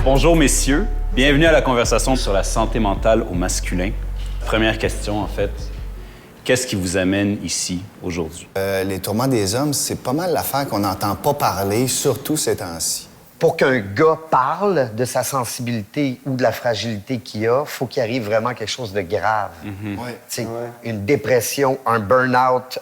Bonjour messieurs, bienvenue à la conversation sur la santé mentale au masculin. Première question en fait, qu'est-ce qui vous amène ici aujourd'hui? Les tourments des hommes, c'est pas mal l'affaire qu'on n'entend pas parler, surtout ces temps-ci. Pour qu'un gars parle de sa sensibilité ou de la fragilité qu'il a, faut qu'il arrive vraiment quelque chose de grave. Ouais. Tu sais, une dépression, un burn-out.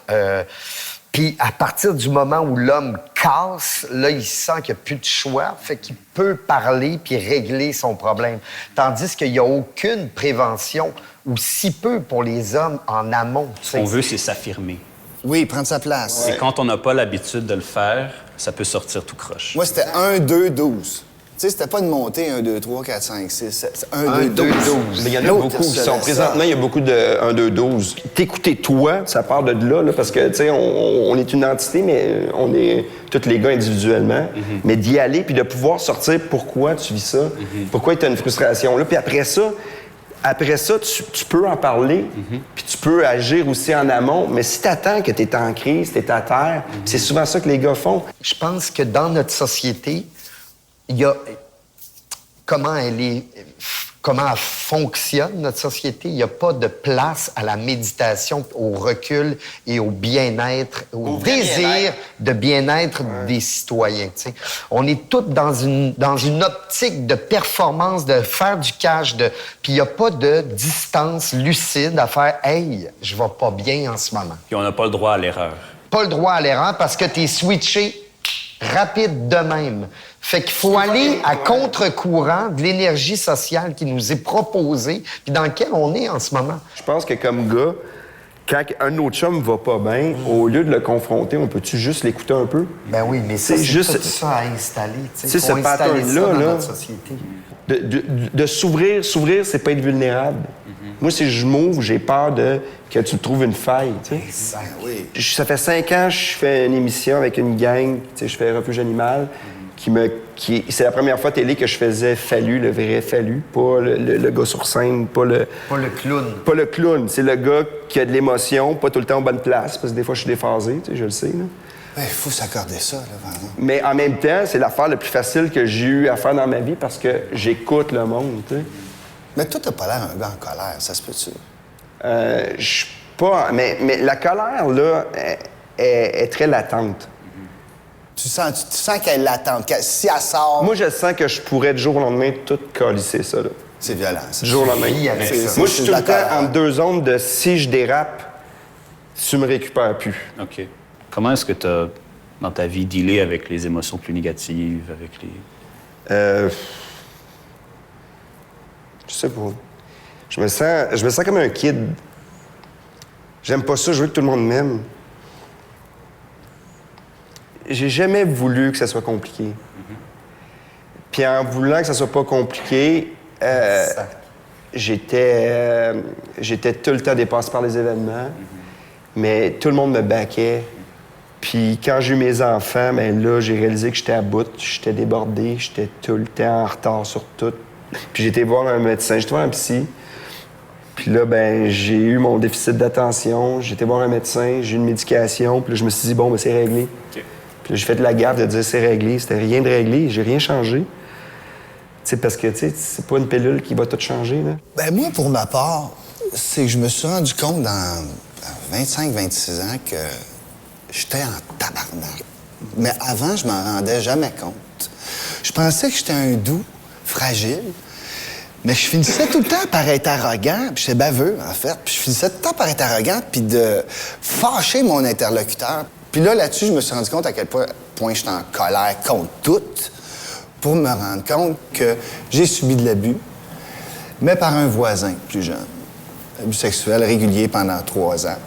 Puis à partir du moment où l'homme casse, là, il sent qu'il n'y a plus de choix, fait qu'il peut parler puis régler son problème. Tandis qu'il n'y a aucune prévention, ou si peu pour les hommes en amont. Ce qu'on veut, c'est s'affirmer. Oui, prendre sa place. Et quand on n'a pas l'habitude de le faire, ça peut sortir tout croche. Moi, c'était 1, 2, 12. Tu sais, c'était pas une montée 1, 2, 3, 4, 5, 6, 7. 1, 2, 12. Mais il y en a beaucoup qui sont... Présentement, il y a beaucoup de 1, 2, 12. T'écouter toi, ça part de là, parce que, tu sais, on est une entité, mais on est tous les gars individuellement. Mais d'y aller, puis de pouvoir sortir pourquoi tu vis ça, pourquoi tu as une frustration là. Puis après ça, tu peux en parler, puis tu peux agir aussi en amont. Mais si t'attends que t'es en crise, t'es à terre, c'est souvent ça que les gars font. Je pense que dans notre société, il y a comment elle fonctionne, notre société. Il n'y a pas de place à la méditation, au recul et au bien-être, au désir de bien-être des citoyens. Tu sais. On est tous dans une optique de performance, de faire du cash, puis il n'y a pas de distance lucide à faire « Hey, je vais pas bien en ce moment ». Puis on n'a pas le droit à l'erreur. Pas le droit à l'erreur parce que tu es switché rapide de même. Fait qu'il faut aller à contre-courant de l'énergie sociale qui nous est proposée puis dans laquelle on est en ce moment. Je pense que comme gars, quand un autre chum va pas bien, au lieu de le confronter, on peut-tu juste l'écouter un peu? Ben oui, mais ça, c'est juste tout ça à installer. Tu sais, sais, ce faut installer ça pattern-là, dans là, notre société. De s'ouvrir, c'est pas être vulnérable. Moi, si je m'ouvre, j'ai peur que tu trouves une faille, tu sais. Ben oui. Ça fait 5 ans que je fais une émission avec une gang, tu sais, je fais Refuge Animal, c'est la première fois télé que je faisais Fallu, le vrai Fallu, pas le gars sur scène, pas le clown. Pas le clown, c'est le gars qui a de l'émotion, pas tout le temps en bonne place, parce que des fois, je suis déphasé, tu sais, je le sais, là. Il faut s'accorder ça, là, vraiment. Mais en même temps, c'est l'affaire la plus facile que j'ai eu à faire dans ma vie parce que j'écoute le monde, tu sais. Mais toi, t'as pas l'air un gars en colère, ça se peut-tu? Je suis pas... Mais la colère, là, est très latente. Tu sens qu'elle l'attend, que si elle sort... Moi, je sens que je pourrais, du jour au lendemain, tout colisser ça, là. C'est violent, ça. Du jour au lendemain. Moi, je suis tout le temps entre deux zones de si je dérape, tu me récupères plus. OK. Comment est-ce que tu as, dans ta vie, dealé avec les émotions plus négatives, avec les... Je sais pas. Je me sens comme un kid. J'aime pas ça, je veux que tout le monde m'aime. J'ai jamais voulu que ça soit compliqué. Puis en voulant que ça soit pas compliqué, j'étais tout le temps dépassé par les événements, mais tout le monde me baquait. Puis quand j'ai eu mes enfants, ben là, j'ai réalisé que j'étais à bout, j'étais débordé, j'étais tout le temps en retard sur tout. Puis j'ai été voir un médecin, j'étais voir un psy. Puis là, ben j'ai eu mon déficit d'attention, j'ai été voir un médecin, j'ai eu une médication, puis là, je me suis dit, bon, ben c'est réglé. Okay. Puis là, j'ai fait de la gaffe de dire c'est réglé, c'était rien de réglé, j'ai rien changé. Tu sais, parce que, tu sais, c'est pas une pilule qui va tout changer, là. Ben moi, pour ma part, c'est que je me suis rendu compte dans 25-26 ans que j'étais en tabarnak. Mais avant, je m'en rendais jamais compte. Je pensais que j'étais un doux, fragile, mais je finissais tout le temps par être arrogant, puis j'étais baveux, en fait. Puis je finissais tout le temps par être arrogant, puis de fâcher mon interlocuteur. Puis là-dessus, je me suis rendu compte à quel point j'étais en colère contre tout, pour me rendre compte que j'ai subi de l'abus, mais par un voisin plus jeune. Abus sexuel régulier pendant 3 ans.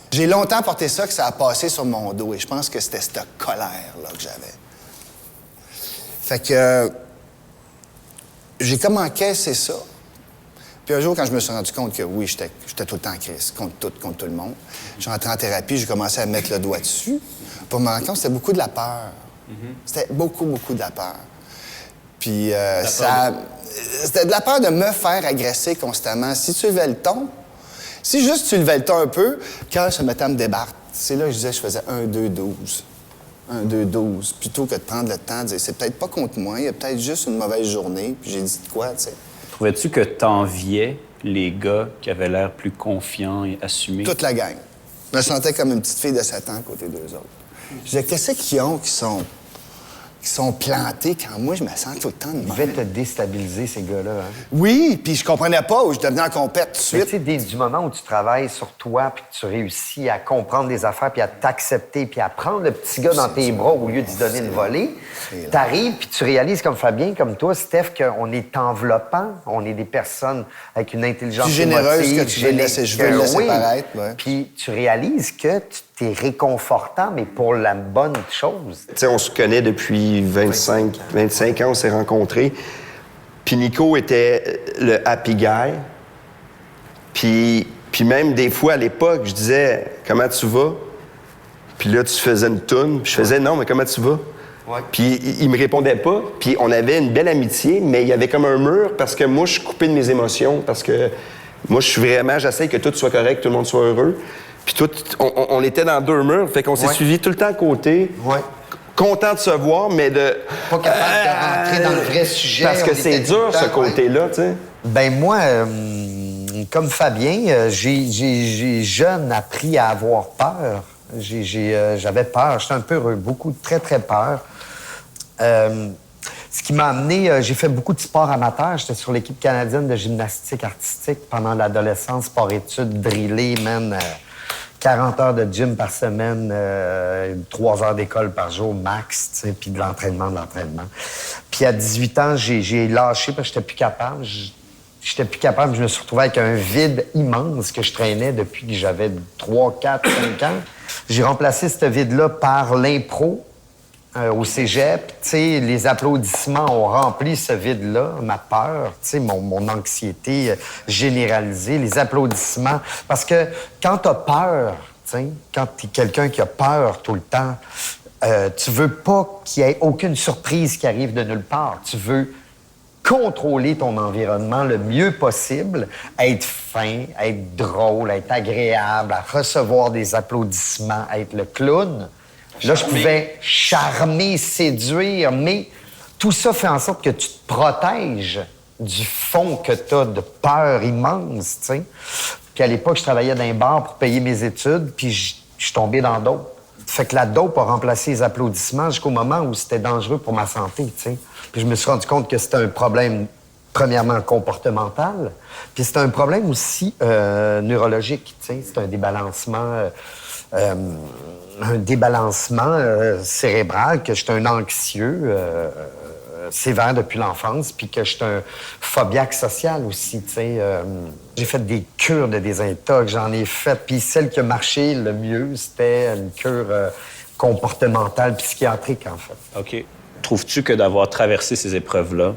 J'ai longtemps porté ça, que ça a passé sur mon dos, et je pense que c'était cette colère-là que j'avais. Fait que j'ai comme encaissé ça, Puis un jour, quand je me suis rendu compte que oui, j'étais tout le temps en crise, contre tout le monde, je suis rentré en thérapie, j'ai commencé à mettre le doigt dessus. Pour me rendre compte, c'était beaucoup de la peur. C'était beaucoup de la peur. Puis c'était de la peur de me faire agresser constamment. Si tu levais le ton, si juste tu levais le ton un peu, quand je me mettais à me débattre, c'est là que je disais que je faisais 1, 2, 12. 1, 2, 12. Plutôt que de prendre le temps de dire, c'est peut-être pas contre moi, il y a peut-être juste une mauvaise journée, puis j'ai dit de quoi, tu sais. Trouvais-tu que t'enviais les gars qui avaient l'air plus confiants et assumés? Toute la gang. Je me sentais comme une petite fille de 7 ans à côté d'eux autres. Je disais, qu'est-ce qu'ils ont qui sont plantés quand moi, je me sens tout le temps de Ils même. devaient te déstabiliser, ces gars-là. Hein? Oui, puis je comprenais pas où je devenais en compète tout de Mais suite. tu sais, dès du moment où tu travailles sur toi, puis que tu réussis à comprendre les affaires, puis à t'accepter, puis à prendre le petit gars dans tes bras au lieu d'y donner une volée, t'arrives, puis tu réalises, comme Fabien, comme toi, Steph, qu'on est enveloppant, on est des personnes avec une intelligence Plus généreuse émotive, que tu veux le laisser- je veux le laisser oui. paraître, ouais. Puis tu réalises que tu es réconfortant, mais pour la bonne chose. Tu sais, on se connaît depuis 25 ans, on s'est rencontrés. Puis Nico était le happy guy. Puis même des fois, à l'époque, je disais « Comment tu vas? » Puis là, tu faisais une toune. Puis je faisais « Non, mais comment tu vas? » Ouais. Puis il me répondait pas. Puis on avait une belle amitié, mais il y avait comme un mur parce que moi, je suis coupé de mes émotions. Parce que moi, j'essaie que tout soit correct, que tout le monde soit heureux. Puis on était dans 2 murs, fait qu'on s'est suivis tout le temps à côté. Ouais. Content de se voir, mais de... Pas capable de rentrer dans le vrai sujet. Parce que on c'est était dur, tout le ce temps, côté-là, tu sais. Ben moi, comme Fabien, j'ai jeune appris à avoir peur. J'avais peur. J'étais un peu heureux, très peur. Ce qui m'a amené, j'ai fait beaucoup de sport amateur. J'étais sur l'équipe canadienne de gymnastique artistique pendant l'adolescence, sport-études, drillé, 40 heures de gym par semaine, 3 heures d'école par jour max, tu sais, puis de l'entraînement. Puis à 18 ans, j'ai lâché parce que j'étais plus capable. J'étais plus capable. Je me suis retrouvé avec un vide immense que je traînais depuis que j'avais 3, 4, 5 ans. J'ai remplacé ce vide-là par l'impro au cégep. Tu sais, les applaudissements ont rempli ce vide-là, ma peur, tu sais, mon anxiété généralisée, les applaudissements. Parce que quand t'as peur, tu sais, quand t'es quelqu'un qui a peur tout le temps, tu veux pas qu'il y ait aucune surprise qui arrive de nulle part. Tu veux contrôler ton environnement le mieux possible, être fin, être drôle, être agréable, à recevoir des applaudissements, être le clown. Là, je pouvais charmer, séduire, mais tout ça fait en sorte que tu te protèges du fond que tu as de peur immense, tu sais. Puis à l'époque, je travaillais dans un bar pour payer mes études, puis je suis tombé dans dope. Fait que la dope a remplacé les applaudissements jusqu'au moment où c'était dangereux pour ma santé, tu sais. Puis je me suis rendu compte que c'était un problème, premièrement, comportemental, puis c'était un problème aussi neurologique, tu sais. C'est un débalancement cérébral, que j'étais un anxieux sévère depuis l'enfance, puis que j'étais un phobiaque social aussi, tu sais. J'ai fait des cures de désintox, j'en ai fait, puis celle qui a marché le mieux, c'était une cure comportementale, psychiatrique, en fait. OK. Trouves-tu que d'avoir traversé ces épreuves-là,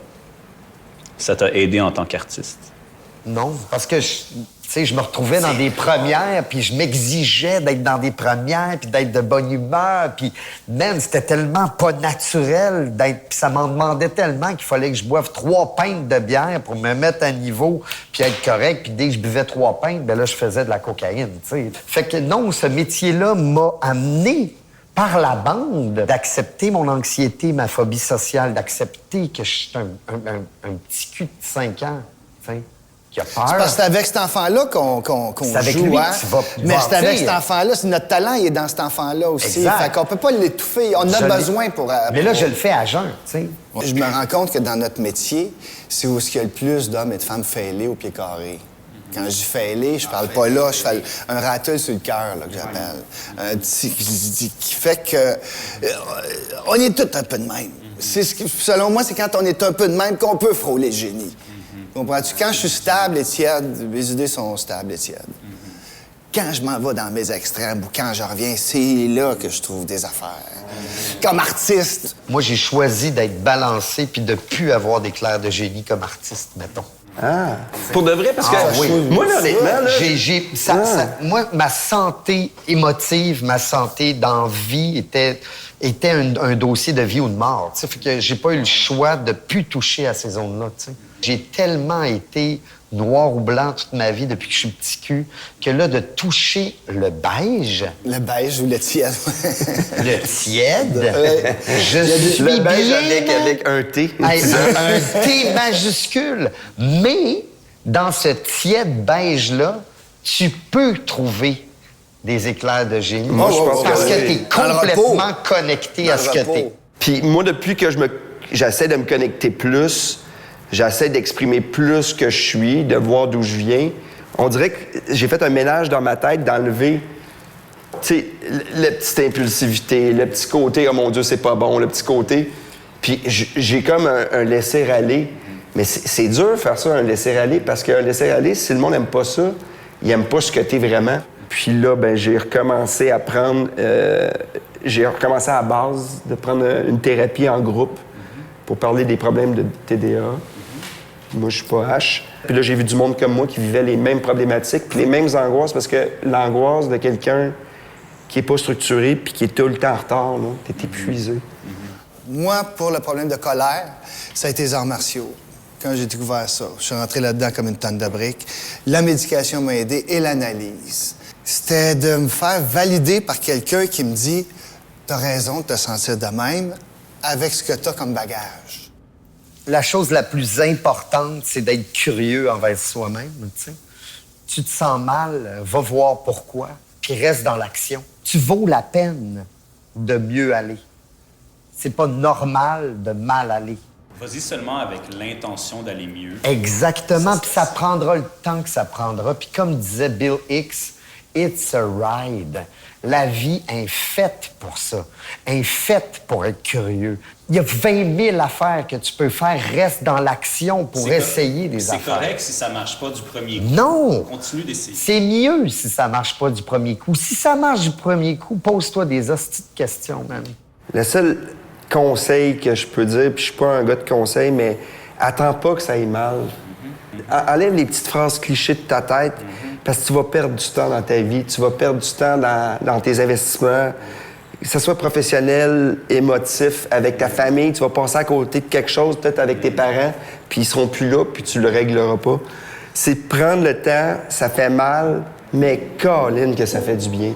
ça t'a aidé en tant qu'artiste? Non, parce que je me retrouvais dans des premières, puis je m'exigeais d'être dans des premières, puis d'être de bonne humeur, puis man, c'était tellement pas naturel d'être, puis ça m'en demandait tellement qu'il fallait que je boive 3 pintes de bière pour me mettre à niveau, puis être correct, puis dès que je buvais 3 pintes, ben là, je faisais de la cocaïne, tu sais. Fait que non, ce métier-là m'a amené par la bande d'accepter mon anxiété, ma phobie sociale, d'accepter que je suis un petit cul de 5 ans, tu sais. Qui a peur. C'est parce que c'est avec cet enfant-là qu'on C'est avec joue, lui hein? que tu vas Mais c'est avec mentir. cet enfant-là, c'est notre talent, il est dans cet enfant-là aussi. Exact. Fait qu'on peut pas l'étouffer, on a besoin pour... Mais là, je le fais à jeun, tu sais. Je me rends compte que dans notre métier, c'est où il y a le plus d'hommes et de femmes failés au pied carré. Quand je dis failé, je parle pas là, je fais un rattle sur le cœur, là, que j'appelle. Un petit qui fait que... on est tous un peu de même. Selon moi, c'est quand on est un peu de même qu'on peut frôler le génie. Comprends-tu? Quand je suis stable et tiède, mes idées sont stables et tièdes. Quand je m'en vais dans mes extrêmes ou quand je reviens, c'est là que je trouve des affaires. Comme artiste. Moi, j'ai choisi d'être balancé puis de plus avoir d'éclairs de génie comme artiste, mettons. Ah, pour de vrai, parce que oui. moi, là, honnêtement, là, Moi, ma santé émotive, ma santé d'envie était un dossier de vie ou de mort. T'sais. Fait que j'ai pas eu le choix de plus toucher à ces zones-là. T'sais. J'ai tellement été noir ou blanc toute ma vie depuis que je suis petit cul que là, de toucher le beige... Le beige ou le tiède. Le tiède? Je suis le beige bien... avec un T. Hey, un T majuscule. Mais dans ce tiède beige-là, tu peux trouver des éclairs de génie. Moi, je pense parce que que oui. t'es complètement connecté à ce que t'es. Puis moi, depuis que j'essaie de me connecter plus, j'essaie d'exprimer plus ce que je suis, de voir d'où je viens, on dirait que j'ai fait un ménage dans ma tête d'enlever, tu sais, la petite impulsivité, le petit côté « Oh mon Dieu, c'est pas bon », le petit côté. Puis j'ai comme un laisser-aller. Mais c'est dur de faire ça, un laisser-aller, parce qu'un laisser-aller, si le monde n'aime pas ça, il aime pas ce que t'es vraiment. Puis là, ben j'ai recommencé à prendre... j'ai recommencé à la base de prendre une thérapie en groupe pour parler des problèmes de TDA. Moi, je suis pas H. Puis là, j'ai vu du monde comme moi qui vivait les mêmes problématiques puis les mêmes angoisses, parce que l'angoisse de quelqu'un qui est pas structuré puis qui est tout le temps en retard, là, t'es épuisé. Moi, pour le problème de colère, ça a été les arts martiaux. Quand j'ai découvert ça, je suis rentré là-dedans comme une tonne de briques. La médication m'a aidé et l'analyse. C'était de me faire valider par quelqu'un qui me dit « T'as raison de te sentir de même avec ce que t'as comme bagage. » La chose la plus importante, c'est d'être curieux envers soi-même. T'sais. Tu te sens mal, va voir pourquoi, puis reste dans l'action. Tu vaux la peine de mieux aller. C'est pas normal de mal aller. Vas-y seulement avec l'intention d'aller mieux. Exactement, puis ça prendra le temps que ça prendra. Puis comme disait Bill Hicks, it's a ride. La vie est faite pour ça, est faite pour être curieux. Il y a 20 000 affaires que tu peux faire. Reste dans l'action pour essayer des affaires. C'est correct si ça marche pas du premier coup. Non! Continue d'essayer. C'est mieux si ça marche pas du premier coup. Si ça marche du premier coup, pose-toi des hosties de questions, man. Le seul conseil que je peux dire, puis je suis pas un gars de conseil, mais attends pas que ça aille mal. Enlève les petites phrases clichés de ta tête, parce que tu vas perdre du temps dans ta vie, tu vas perdre du temps dans tes investissements, que ce soit professionnel, émotif, avec ta famille, tu vas passer à côté de quelque chose, peut-être avec tes parents, puis ils seront plus là, puis tu le régleras pas. C'est prendre le temps, ça fait mal, mais câline que ça fait du bien.